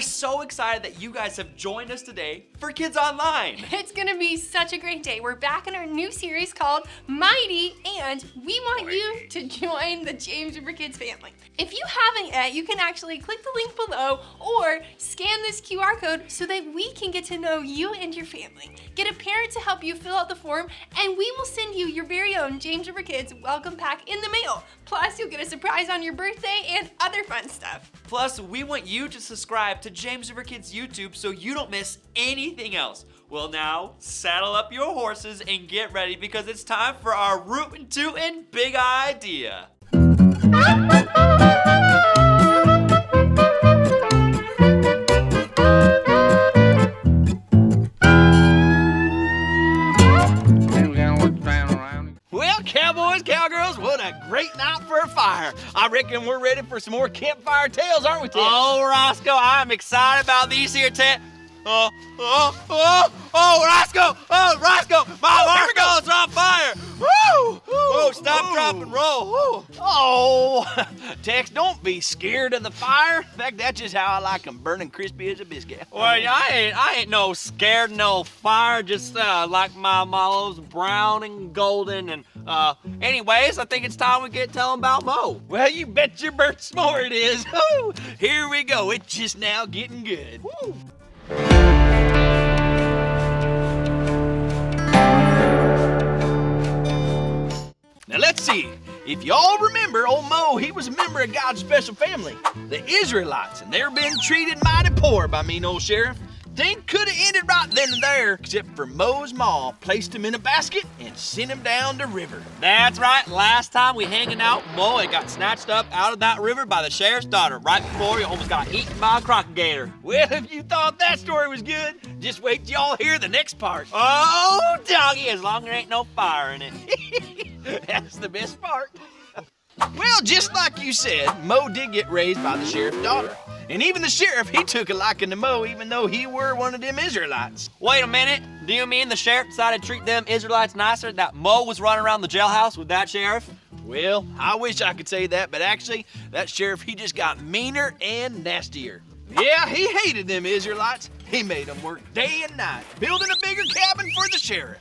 are so excited that you guys have joined us today for Kids Online. It's gonna be such a great day. We're back in our new series called Mighty, and we want you to join the James River Kids family. If you haven't yet, you can actually click the link below or scan this QR code so that we can get to know you and your family. Get a parent to help you fill out the form, and we will send you your very own James River Kids welcome pack in the mail. Plus, you'll get a surprise on your birthday and other fun stuff. Plus, we want you to subscribe to James River Kids YouTube so you don't miss anything else. Well, now, saddle up your horses and get ready because it's time for our Rootin' Tootin' Big Idea. Well, cowboys, cowgirls, what a great night for a fire. I reckon we're ready for some more campfire tales, aren't we, Ted? Oh, Roscoe, I'm excited about these here Roscoe! Oh, Roscoe! My marshmallows are on fire! Woo! Oh, stop, drop, and roll. Woo. Oh, Tex, don't be scared of the fire. In fact, that's just how I like them, burning crispy as a biscuit. Well, I ain't no scared no fire, just like my mallows brown and golden. And anyways, I think it's time we get telling about Mo. Well, you bet your bird s'more it is. Woo. Here we go. It's just now getting good. Woo. Now let's see. If y'all remember, old Mo, he was a member of God's special family, the Israelites, and they're being treated mighty poor by mean old sheriff. Things could have ended right then and there, except for Mo's ma placed him in a basket and sent him down the river. That's right. Last time we hanging out, Mo had got snatched up out of that river by the sheriff's daughter right before he almost got eaten by a crocodile. Well, if you thought that story was good, just wait till y'all hear the next part. Oh, doggy, as long as there ain't no fire in it. That's the best part. Well, just like you said, Mo did get raised by the sheriff's daughter. And even the sheriff, he took a liking to Mo, even though he were one of them Israelites. Wait a minute. Do you mean the sheriff decided to treat them Israelites nicer that Mo was running around the jailhouse with that sheriff? Well, I wish I could say that, but actually, that sheriff, he just got meaner and nastier. Yeah, he hated them Israelites. He made them work day and night, building a bigger cabin for the sheriff.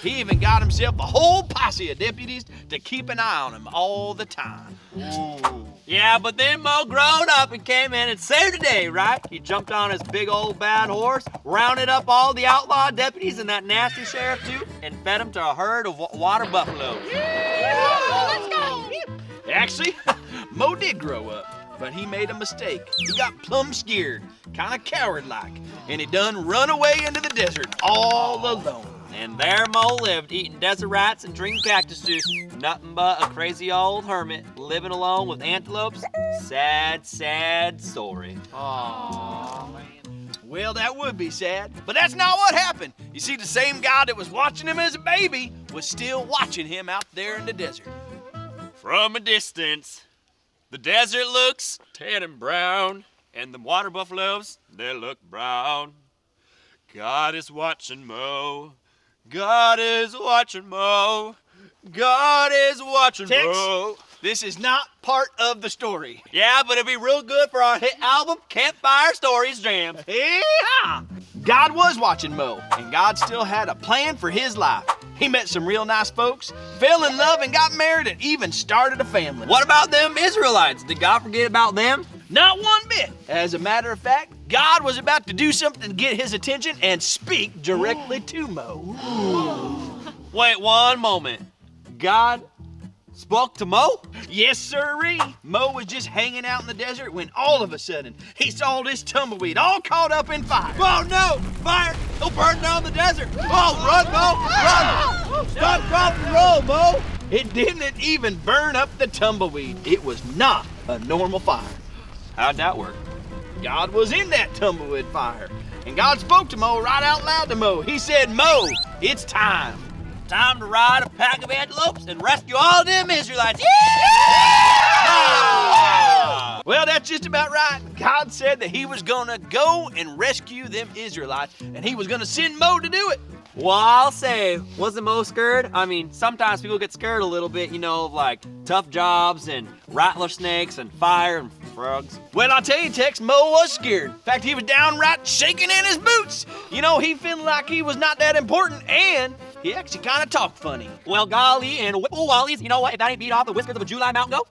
He even got himself a whole posse of deputies to keep an eye on him all the time. Ooh. Yeah, but then Mo grown up and came in and saved the day, right? He jumped on his big old bad horse, rounded up all the outlaw deputies and that nasty sheriff too, and fed them to a herd of water buffaloes. Yeah, let's go! Actually, Mo did grow up, but he made a mistake. He got plumb scared, kind of coward-like, and he done run away into the desert all alone. And there Mo lived, eating desert rats and drinking cactus juice. Nothing but a crazy old hermit, living alone with antelopes. Sad, sad story. Aww, man. Well, that would be sad, but that's not what happened. You see, the same God that was watching him as a baby was still watching him out there in the desert. From a distance, the desert looks tan and brown, and the water buffaloes, they look brown. God is watching Mo. God is watching Mo. God is watching Tex, Mo. this is not part of the story. Yeah, but it'd be real good for our hit album, Campfire Stories Jam. Yeah! God was watching Mo, and God still had a plan for his life. He met some real nice folks, fell in love and got married, and even started a family. What about them Israelites? Did God forget about them? Not one bit. As a matter of fact, God was about to do something to get his attention and speak directly to Mo. Wait one moment. God spoke to Mo? Yes, sirree. Mo was just hanging out in the desert when all of a sudden he saw this tumbleweed all caught up in fire. Oh no! Fire! He'll burn down the desert! Oh, run, Mo! Run! Stop, drop, and roll, Mo! It didn't even burn up the tumbleweed. It was not a normal fire. How'd that work? God was in that tumbleweed fire. And God spoke to Mo right out loud to Mo. He said, Mo, it's time. Time to ride a pack of antelopes and rescue all them Israelites. Yeah! Well, that's just about right. God said that he was gonna go and rescue them Israelites, and he was gonna send Mo to do it. Well, I'll say, wasn't Mo scared? I mean, sometimes people get scared a little bit, you know, of like tough jobs and rattler snakes and fire and frogs. Well, I'll tell you, Tex, Mo was scared. In fact, he was downright shaking in his boots. You know, he feeling like he was not that important, and he actually kind of talked funny. Well, golly, and whipple wallies, you know what? If that ain't beat off the whiskers of a July mountain goat,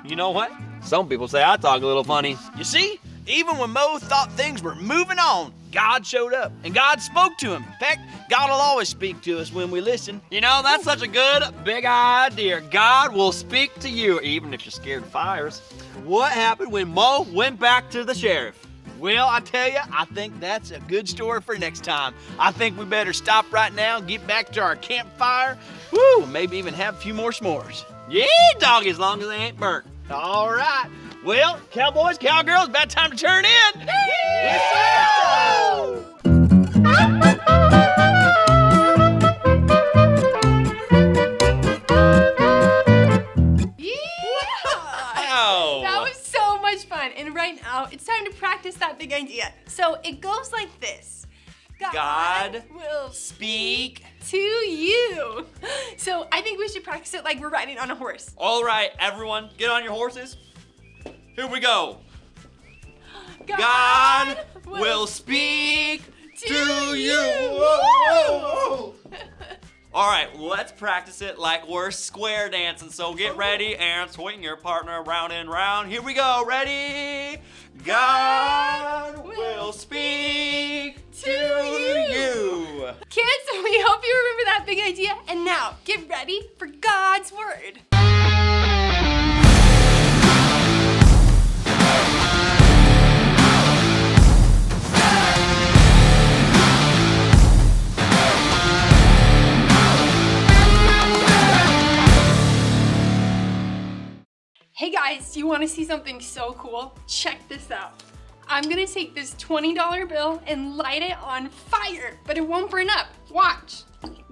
you know what? Some people say I talk a little funny. You see, even when Mo thought things were moving on, God showed up, and God spoke to him. In fact, God will always speak to us when we listen. You know, that's such a good, big idea. God will speak to you, even if you're scared of fires. What happened when Mo went back to the sheriff? Well, I tell you, I think that's a good story for next time. I think we better stop right now and get back to our campfire. Woo, maybe even have a few more s'mores. Yeah, doggy, as long as they ain't burnt. All right. Well, cowboys, cowgirls, about time to turn in. Yes, Ow. That was so much fun. And right now, it's time to practice that big idea. So it goes like this. God will speak to you. So I think we should practice it like we're riding on a horse. All right, everyone, get on your horses. Here we go. God will speak to you. Whoa. All right, let's practice it like we're square dancing. So get ready and swing your partner round and round. Here we go. Ready? God will speak to you. Kids, we hope you remember that big idea. And now, get ready for God's Word. Hey guys, do you want to see something so cool? Check this out. I'm gonna take this $20 bill and light it on fire, but it won't burn up. Watch.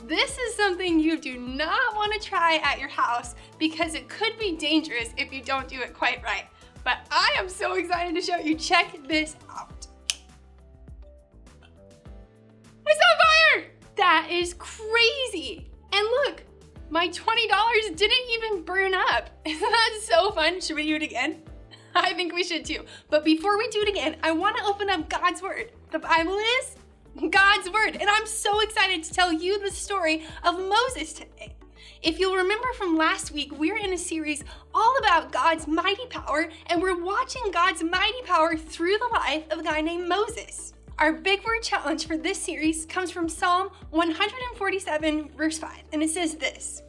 This is something you do not want to try at your house because it could be dangerous if you don't do it quite right. But I am so excited to show you. Check this out. It's on fire! That is crazy. And look, my $20 didn't even burn up. Isn't that so fun? Should we do it again? I think we should too. But before we do it again, I want to open up God's Word. The Bible is God's Word. And I'm so excited to tell you the story of Moses today. If you'll remember from last week, we're in a series all about God's mighty power, and we're watching God's mighty power through the life of a guy named Moses. Our big word challenge for this series comes from Psalm 147, verse 5, and it says this: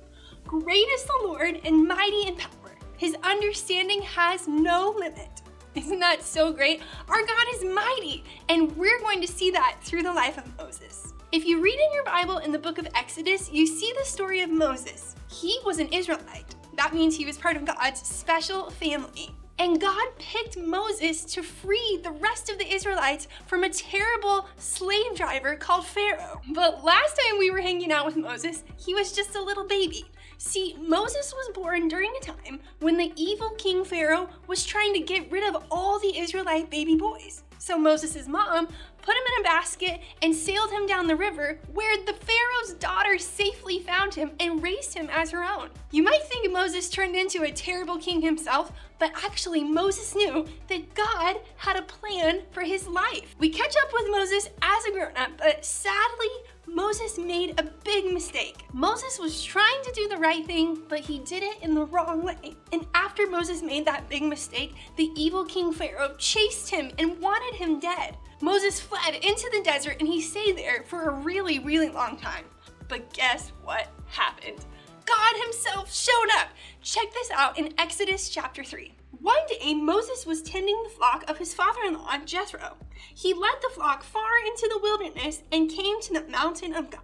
"Great is the Lord and mighty in power. His understanding has no limit." Isn't that so great? Our God is mighty, and we're going to see that through the life of Moses. If you read in your Bible in the book of Exodus, you see the story of Moses. He was an Israelite. That means he was part of God's special family. And God picked Moses to free the rest of the Israelites from a terrible slave driver called Pharaoh. But last time we were hanging out with Moses, he was just a little baby. See, Moses was born during a time when the evil King Pharaoh was trying to get rid of all the Israelite baby boys. So Moses' mom put him in a basket and sailed him down the river, where the Pharaoh's daughter safely found him and raised him as her own. You might think Moses turned into a terrible king himself, but actually Moses knew that God had a plan for his life. We catch up with Moses as a grown-up, but sadly, Moses made a big mistake. Moses was trying to do the right thing, but he did it in the wrong way. And after Moses made that big mistake, the evil King Pharaoh chased him and wanted him dead. Moses fled into the desert and he stayed there for a really, really long time. But guess what happened? God himself showed up. Check this out in Exodus chapter 3. One day, Moses was tending the flock of his father-in-law, Jethro. He led the flock far into the wilderness and came to the mountain of God.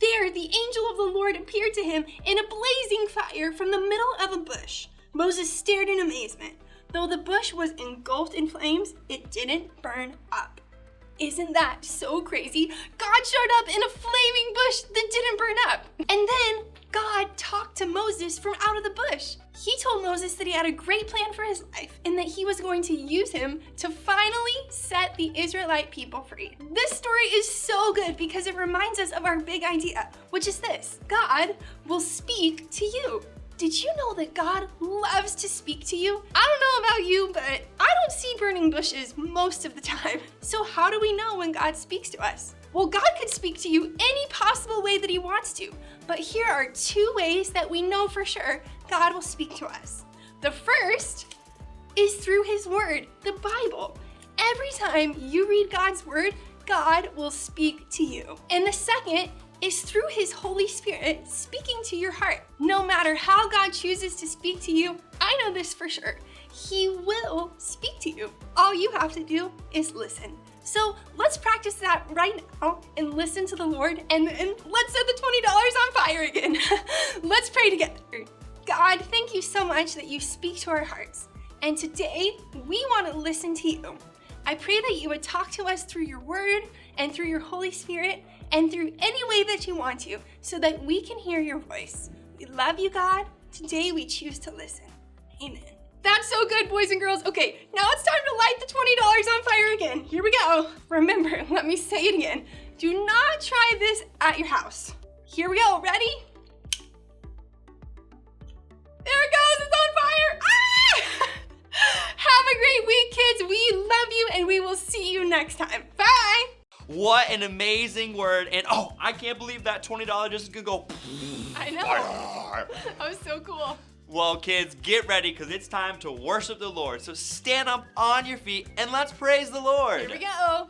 There, the angel of the Lord appeared to him in a blazing fire from the middle of a bush. Moses stared in amazement. Though the bush was engulfed in flames, it didn't burn up. Isn't that so crazy? God showed up in a flaming bush that didn't burn up. And then God talked to Moses from out of the bush. He told Moses that he had a great plan for his life and that he was going to use him to finally set the Israelite people free. This story is so good because it reminds us of our big idea, which is this: God will speak to you. Did you know that God loves to speak to you? I don't know about you, but I don't see burning bushes most of the time. So how do we know when God speaks to us? Well, God could speak to you any possible way that he wants to, but here are 2 ways that we know for sure God will speak to us. The first is through his word, the Bible. Every time you read God's word, God will speak to you. And the second is through his Holy Spirit speaking to your heart. No matter how God chooses to speak to you, I know this for sure, he will speak to you. All you have to do is listen. So let's practice that right now and listen to the Lord, and let's set the $20 on fire again. Let's pray together. God, thank you so much that you speak to our hearts. And today we want to listen to you. I pray that you would talk to us through your word and through your Holy Spirit and through any way that you want to, so that we can hear your voice. We love you, God. Today we choose to listen. Amen. That's so good, boys and girls. Okay, now it's time to light the $20 on fire again. Here we go. Remember, let me say it again. Do not try this at your house. Here we go. Ready? There it goes. It's on fire. Ah! Have a great week, kids. We love you, and we will see you next time. Bye. What an amazing word. And oh, I can't believe that $20 just gonna go. I know. That was so cool. Well, kids, get ready because it's time to worship the Lord. So stand up on your feet and let's praise the Lord. Here we go.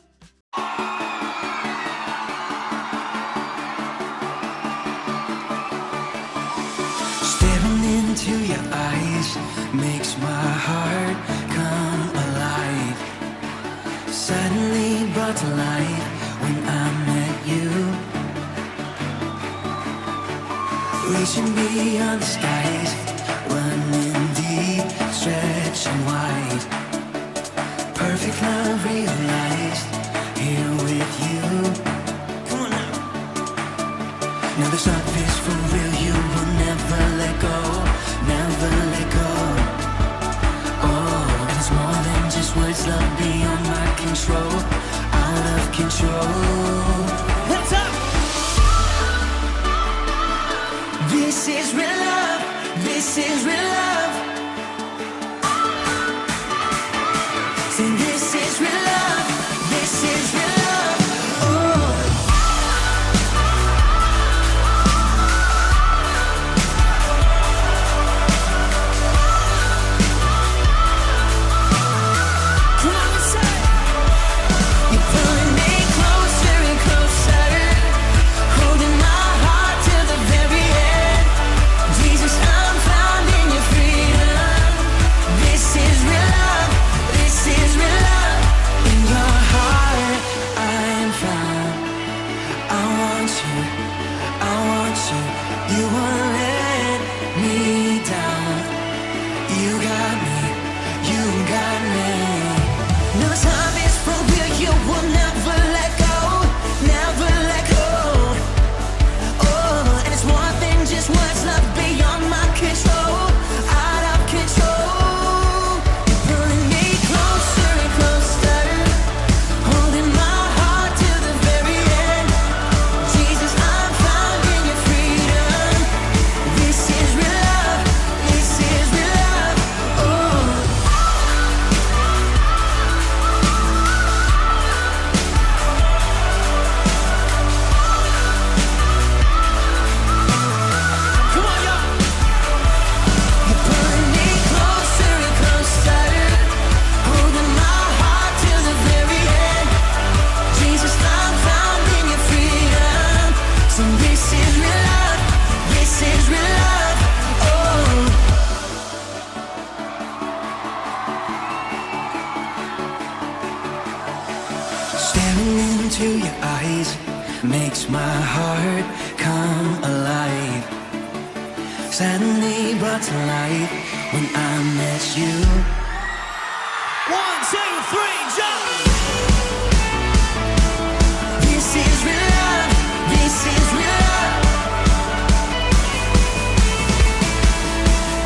Staring into your eyes makes my heart come alive. Suddenly brought to life when I met you. Reaching beyond the skies, running deep, stretching wide. Perfect love realized here with you. Come on now. Now this love is for real. You will never let go, never let go. Oh, and it's more than just words. Love beyond my control, out of control. Hands up. This is real love. This is real love. Say this is real love. This is real love. Makes my heart come alive. Suddenly brought to life when I met you. 1, 2, 3, jump! This is real love. This is real love.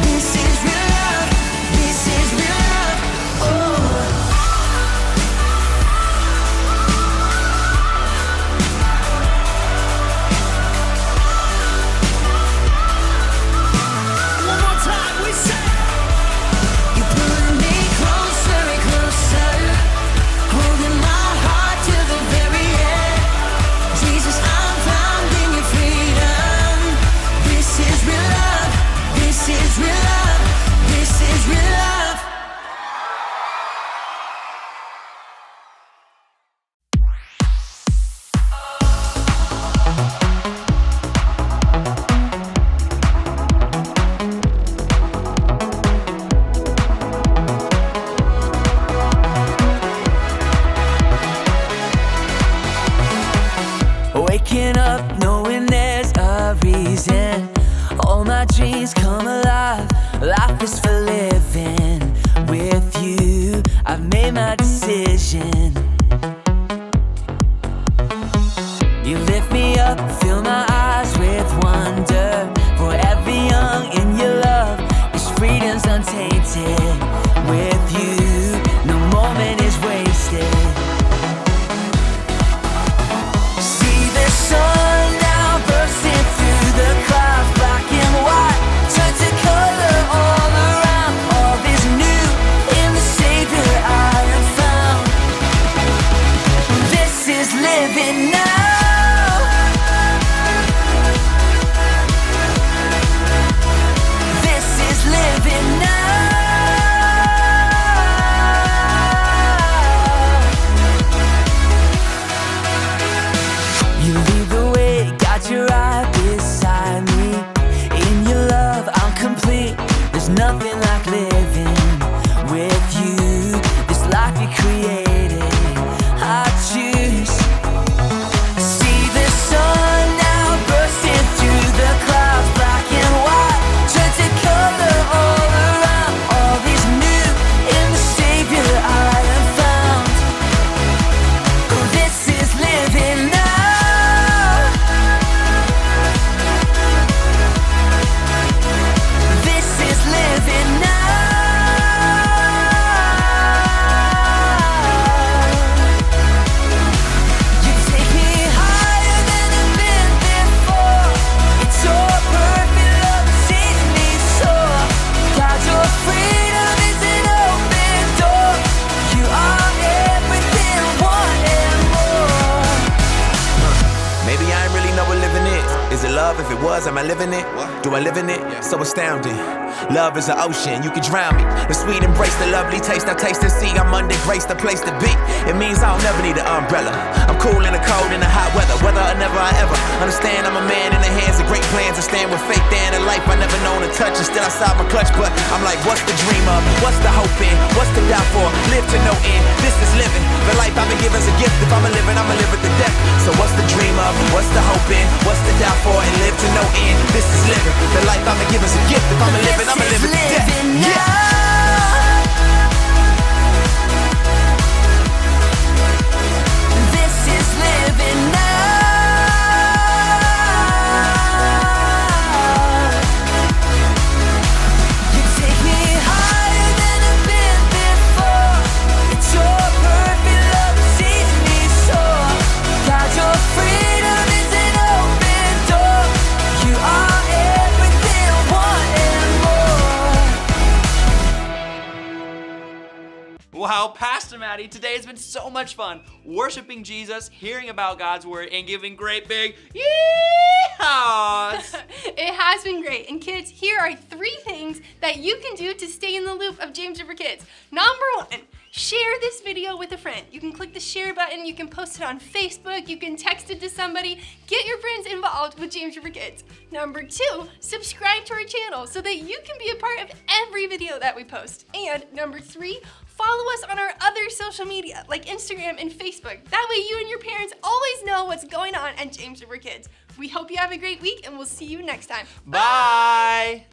This is real love. This is real love. Oh. I've made my decision. You lift me up, fill my eyes with wonder. Forever young in your love, this freedom's untainted. With you, no moment is wasted. See the sun now bursting through the clouds, black and white, turn to color all around. All is new in the Savior I have found. This is living now. Nothing like living with you. This life you created, I choose. See the sun now bursting through the clouds, black and white, turn to color all around. All is new in the Savior I have found. This is living now. Living now. You take me higher than I've been before. It's your perfect love that sees me soar. God, your freedom is an open door. You are everything, want and more. Maybe I ain't really know what living is. Is it love? If it was, am I living it? Do I live in it? So astounding. Love is an ocean, you can drown me. The sweet embrace, the lovely taste, I taste and see. I'm under grace, the place to be. It means I'll never need an umbrella. I'm cool in the cold, in the hot weather. Whether or never I ever understand, I'm a man in the hands of great plans. I stand with faith there in a life I never known to touch. And still outside my clutch, but I'm like, what's the dream of? What's the hope in? What's to die for? Live to no end. This is living. The life I've been given's a gift. If I'm a living, I'ma live it to death. So what's the dream of? What's the hope in? What's to die for? And live to no end. This is living. The life I've been given's a gift. If I'm a living, I'ma live it to death. Yeah. This is living now. You take me higher than I've been before. It's your perfect love that sees me soar. God, your freedom is an open door. You are everything, want and more. Wow, Pastor Maddie, today has been so much fun worshiping Jesus, hearing about God's word, and giving great big yeehaws. It has been great. And kids, here are 3 things that you can do to stay in the loop of James River Kids. Number 1, share this video with a friend. You can click the share button, you can post it on Facebook, you can text it to somebody. Get your friends involved with James River Kids. Number 2, subscribe to our channel so that you can be a part of every video that we post. And number 3, follow us on our other social media like Instagram and Facebook. That way you and your parents always know what's going on at James River Kids. We hope you have a great week and we'll see you next time. Bye.